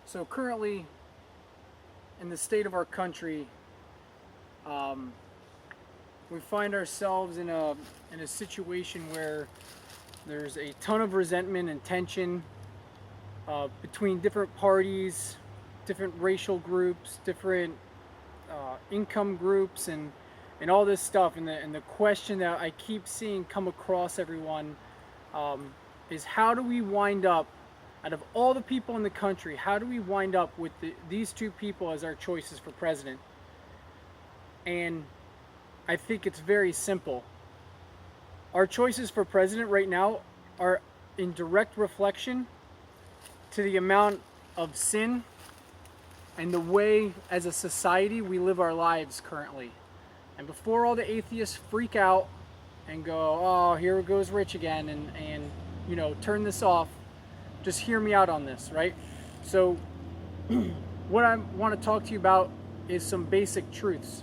So currently, in the state of our country, um, we find ourselves in a situation where there's a ton of resentment and tension between different parties, different racial groups, different income groups, and all this stuff. And the question that I keep seeing come across everyone um, is how do we wind up, out of all the people in the country, how do we wind up with these two people as our choices for president? And I think it's very simple. Our choices for president right now are in direct reflection to the amount of sin and the way as a society we live our lives currently. And before all the atheists freak out and go, oh, here goes Rich again, and turn this off, just hear me out on this, right? So what I want to talk to you about is some basic truths,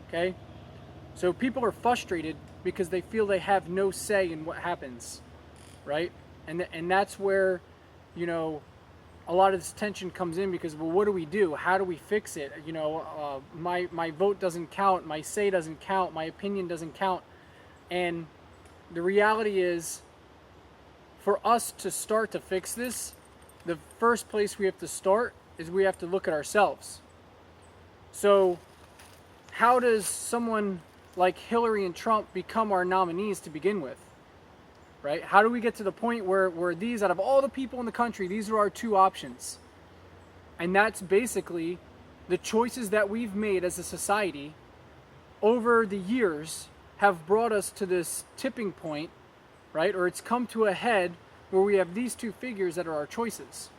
okay? So people are frustrated because they feel they have no say in what happens, right? And that's where, a lot of this tension comes in because, well, what do we do? How do we fix it? My vote doesn't count, my say doesn't count, my opinion doesn't count. And the reality is, for us to start to fix this, the first place we have to start is we have to look at ourselves. So how does someone like Hillary and Trump become our nominees to begin with? Right? How do we get to the point where these, out of all the people in the country, these are our two options? And that's basically the choices that we've made as a society over the years have brought us to this tipping point, right? Or it's come to a head where we have these two figures that are our choices.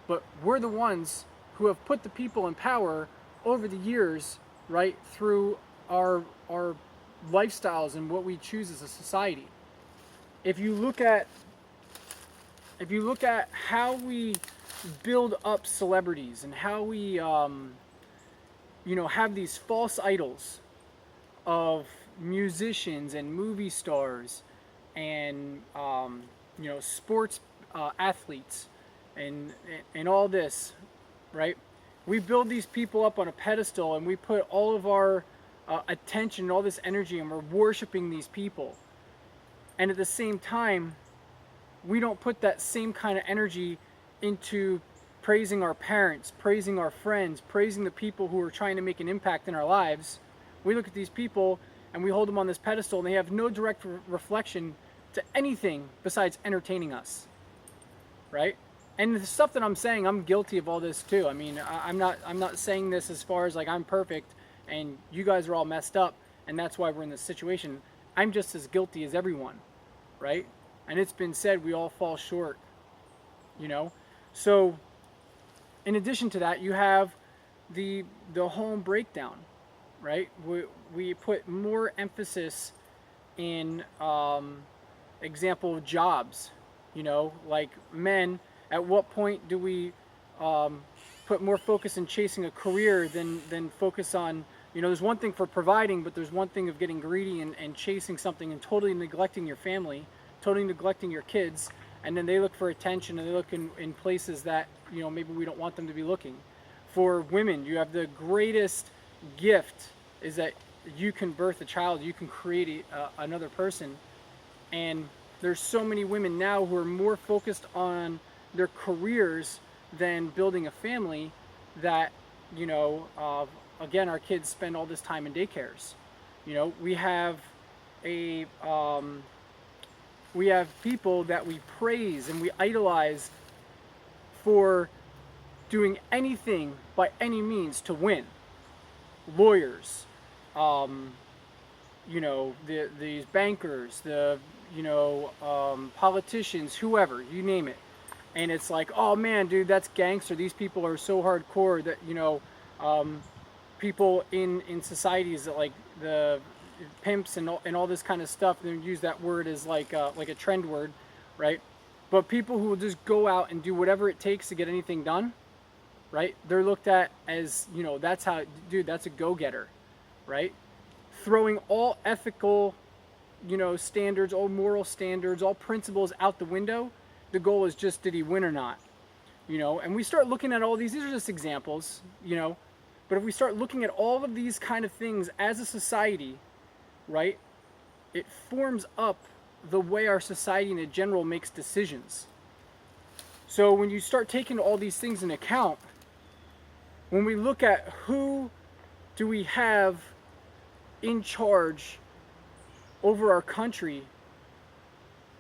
But we're the ones who have put the people in power over the years, right, through our lifestyles and what we choose as a society. If you look at how we build up celebrities and how we have these false idols of musicians and movie stars and sports athletes and all this, right? We build these people up on a pedestal and we put all of our attention, all this energy, and we're worshiping these people. And at the same time, we don't put that same kind of energy into praising our parents, praising our friends, praising the people who are trying to make an impact in our lives. We look at these people and we hold them on this pedestal, and they have no direct reflection to anything besides entertaining us, right? And the stuff that I'm saying, I'm guilty of all this too. I mean, I'm not saying this as far as like I'm perfect and you guys are all messed up and that's why we're in this situation. I'm just as guilty as everyone, right? And it's been said we all fall short, So in addition to that, you have the home breakdown, right? We put more emphasis in example jobs, like men. At what point do we put more focus in chasing a career than focus on, there's one thing for providing, but there's one thing of getting greedy and chasing something and totally neglecting your family, totally neglecting your kids, and then they look for attention and they look in places that, maybe we don't want them to be looking. For women, you have the greatest gift is that you can birth a child, you can create another person. And there's so many women now who are more focused on their careers than building a family that, again, our kids spend all this time in daycares. We have we have people that we praise and we idolize for doing anything by any means to win. Lawyers, these bankers, politicians, whoever, you name it. And it's like, oh man, dude, that's gangster. These people are so hardcore that, people in societies that like the pimps and all this kind of stuff, they use that word as like a trend word, right? But people who will just go out and do whatever it takes to get anything done, right? They're looked at as, that's how, dude, that's a go-getter, right? Throwing all ethical, standards, all moral standards, all principles out the window. The goal is just, did he win or not? and we start looking at all these are just examples, but if we start looking at all of these kind of things as a society, right, it forms up the way our society in general makes decisions. So when you start taking all these things into account, when we look at who do we have in charge over our country,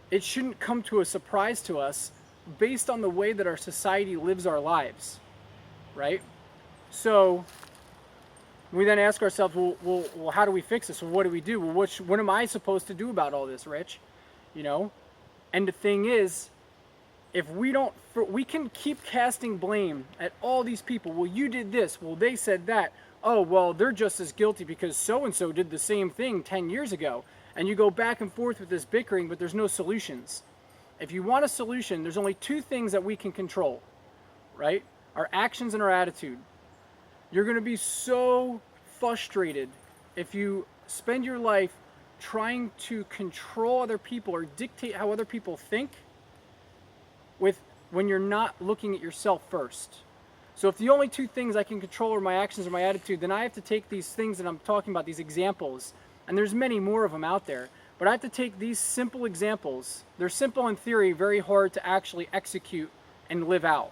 it shouldn't come to a surprise to us based on the way that our society lives our lives, right? So we then ask ourselves, well, how do we fix this? Well, what do we do? Well, what am I supposed to do about all this, Rich? And the thing is, if we don't, we can keep casting blame at all these people. Well, you did this. Well, they said that. Oh, well, they're just as guilty because so-and-so did the same thing 10 years ago. And you go back and forth with this bickering, but there's no solutions. If you want a solution, there's only two things that we can control, right? Our actions and our attitude. You're going to be so frustrated if you spend your life trying to control other people or dictate how other people think when you're not looking at yourself first. So if the only two things I can control are my actions or my attitude, then I have to take these things that I'm talking about, these examples, and there's many more of them out there, but I have to take these simple examples. They're simple in theory, very hard to actually execute and live out.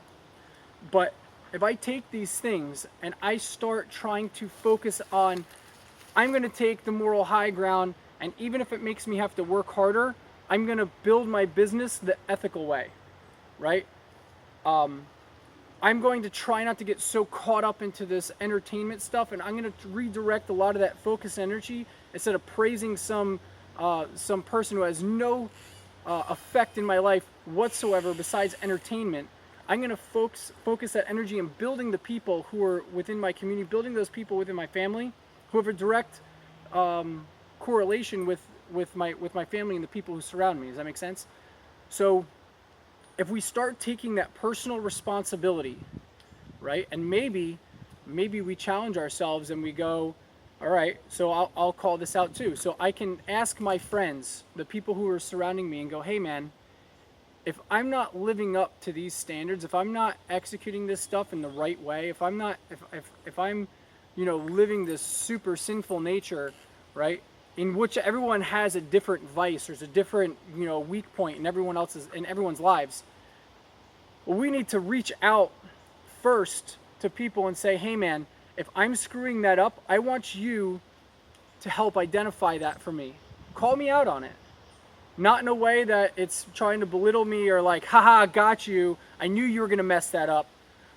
But if I take these things and I start trying to focus on, I'm going to take the moral high ground, and even if it makes me have to work harder, I'm going to build my business the ethical way, right? I'm going to try not to get so caught up into this entertainment stuff, and I'm going to redirect a lot of that focus energy instead of praising some person who has no effect in my life whatsoever besides entertainment. I'm going to focus that energy in building the people who are within my community, building those people within my family who have a direct correlation with my family and the people who surround me. Does that make sense? So if we start taking that personal responsibility, right, and maybe we challenge ourselves and we go, all right, so I'll call this out too. So I can ask my friends, the people who are surrounding me, and go, hey man, if I'm not living up to these standards, if I'm not executing this stuff in the right way, if I'm living this super sinful nature, right, in which everyone has a different vice, there's a different, weak point in everyone's lives. Well, we need to reach out first to people and say, hey man, if I'm screwing that up, I want you to help identify that for me. Call me out on it. Not in a way that it's trying to belittle me or like, haha, got you, I knew you were going to mess that up.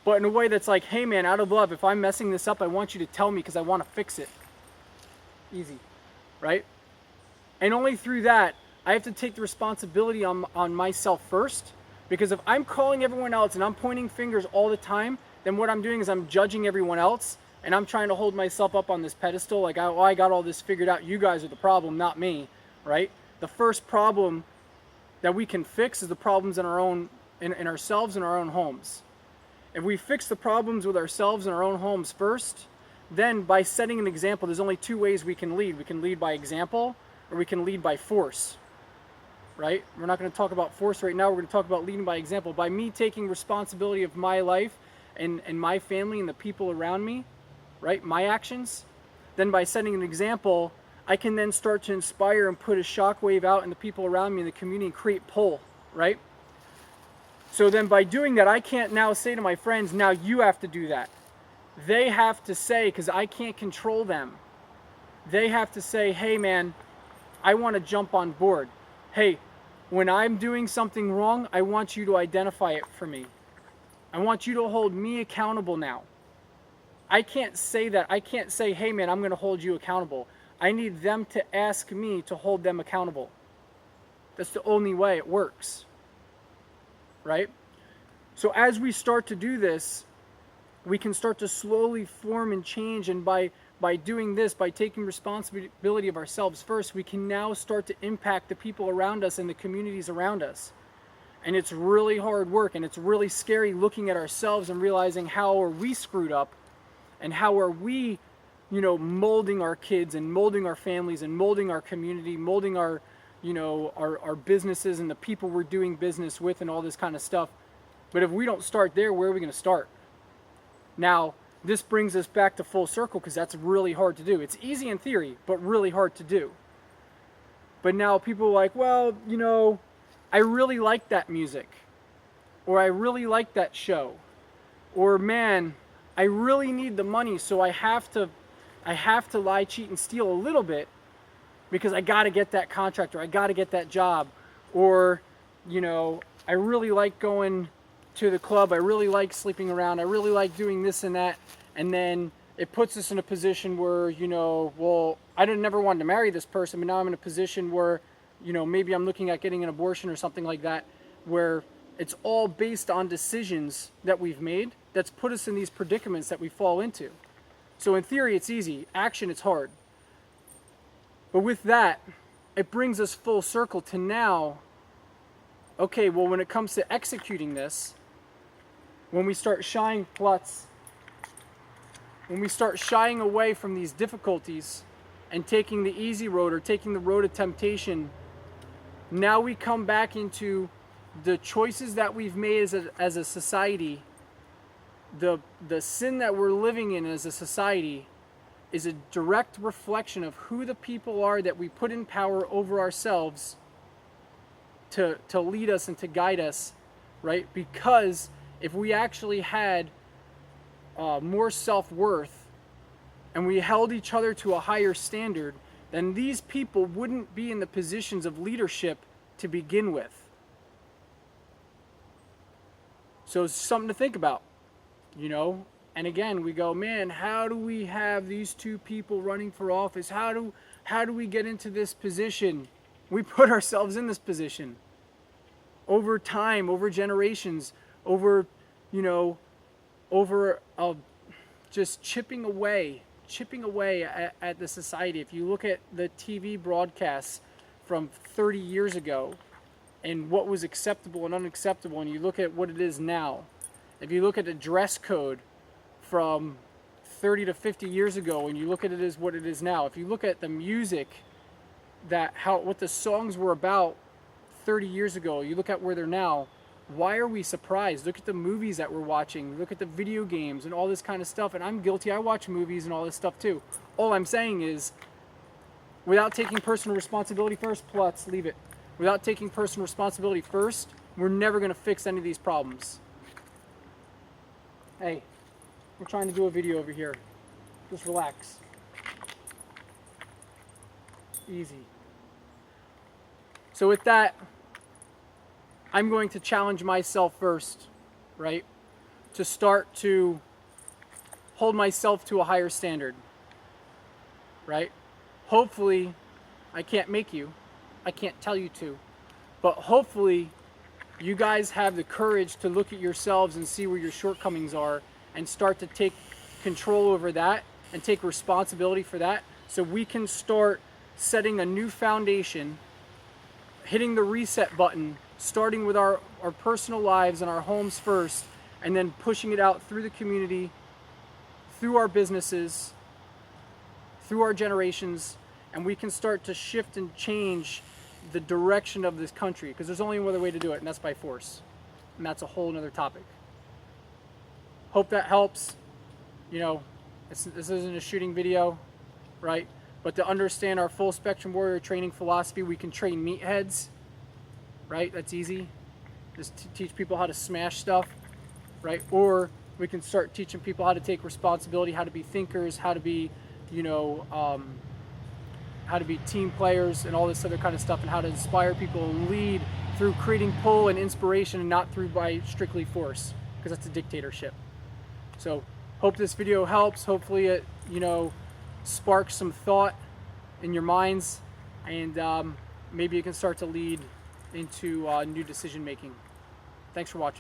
But in a way that's like, hey man, out of love, if I'm messing this up, I want you to tell me because I want to fix it. Easy, right? And only through that, I have to take the responsibility on myself first, because if I'm calling everyone else and I'm pointing fingers all the time, then what I'm doing is I'm judging everyone else, and I'm trying to hold myself up on this pedestal, like, I got all this figured out, you guys are the problem, not me, right? The first problem that we can fix is the problems in ourselves and our own homes. If we fix the problems with ourselves and our own homes first, then by setting an example, there's only two ways we can lead. We can lead by example, or we can lead by force, right? We're not going to talk about force right now. We're going to talk about leading by example. By me taking responsibility of my life and my family and the people around me, right? My actions. Then by setting an example, I can then start to inspire and put a shockwave out in the people around me in the community and create pull, right? So then by doing that, I can't now say to my friends, now you have to do that. They have to say, because I can't control them, they have to say, hey man, I want to jump on board. Hey, when I'm doing something wrong, I want you to identify it for me. I want you to hold me accountable now. I can't say that. I can't say, hey man, I'm going to hold you accountable. I need them to ask me to hold them accountable. That's the only way it works. Right? So as we start to do this, we can start to slowly form and change, and by doing this, by taking responsibility of ourselves first, we can now start to impact the people around us and the communities around us. And it's really hard work, and it's really scary looking at ourselves and realizing how are we screwed up, and how are we, molding our kids and molding our families and molding our community, molding our businesses and the people we're doing business with and all this kind of stuff. But if we don't start there, where are we going to start? Now, this brings us back to full circle, because that's really hard to do. It's easy in theory, but really hard to do. But now people are like, well, you know, I really like that music, or I really like that show, or man, I really need the money, so I have to lie, cheat, and steal a little bit because I got to get that contract, or I got to get that job, or, you know, I really like going to the club, I really like sleeping around, I really like doing this and that, and then it puts us in a position where, you know, well, I never wanted to marry this person, but now I'm in a position where, you know, maybe I'm looking at getting an abortion or something like that, where it's all based on decisions that we've made that's put us in these predicaments that we fall into. So in theory, it's easy. Action, it's hard. But with that, it brings us full circle to now, okay, well, when it comes to executing this, when we start shying away from these difficulties and taking the easy road or taking the road of temptation, now we come back into the choices that we've made as a society. The sin that we're living in as a society is a direct reflection of who the people are that we put in power over ourselves to lead us and to guide us, right? Because if we actually had more self-worth and we held each other to a higher standard, then these people wouldn't be in the positions of leadership to begin with. So it's something to think about, you know? And again, we go, man, how do we have these two people running for office? How do we get into this position? We put ourselves in this position over time, over generations, over, you know, over just chipping away at the society. If you look at the TV broadcasts from 30 years ago and what was acceptable and unacceptable, and you look at what it is now, if you look at the dress code from 30 to 50 years ago and you look at it as what it is now, if you look at the music, what the songs were about 30 years ago, you look at where they're now, why are we surprised? Look at the movies that we're watching, look at the video games and all this kind of stuff. And I'm guilty, I watch movies and all this stuff too. All I'm saying is, without taking personal responsibility first, let's leave it. Without taking personal responsibility first, we're never going to fix any of these problems. Hey, we're trying to do a video over here. Just relax. Easy. So with that, I'm going to challenge myself first, right? To start to hold myself to a higher standard, right? Hopefully, I can't make you. I can't tell you to. But hopefully, you guys have the courage to look at yourselves and see where your shortcomings are and start to take control over that and take responsibility for that, so we can start setting a new foundation, hitting the reset button, starting with our personal lives and our homes first, and then pushing it out through the community, through our businesses, through our generations, and we can start to shift and change the direction of this country, because there's only one other way to do it, and that's by force. And that's a whole nother topic. Hope that helps. You know, this isn't a shooting video, right? But to understand our full spectrum warrior training philosophy, we can train meatheads, right? That's easy. Just teach people how to smash stuff, right? Or we can start teaching people how to take responsibility, how to be thinkers, how to be, you know, how to be team players and all this other kind of stuff, and how to inspire people and lead through creating pull and inspiration, and not through by strictly force, because that's a dictatorship. So hope this video helps. Hopefully it, you know, sparks some thought in your minds, and maybe you can start to lead into new decision making. Thanks for watching.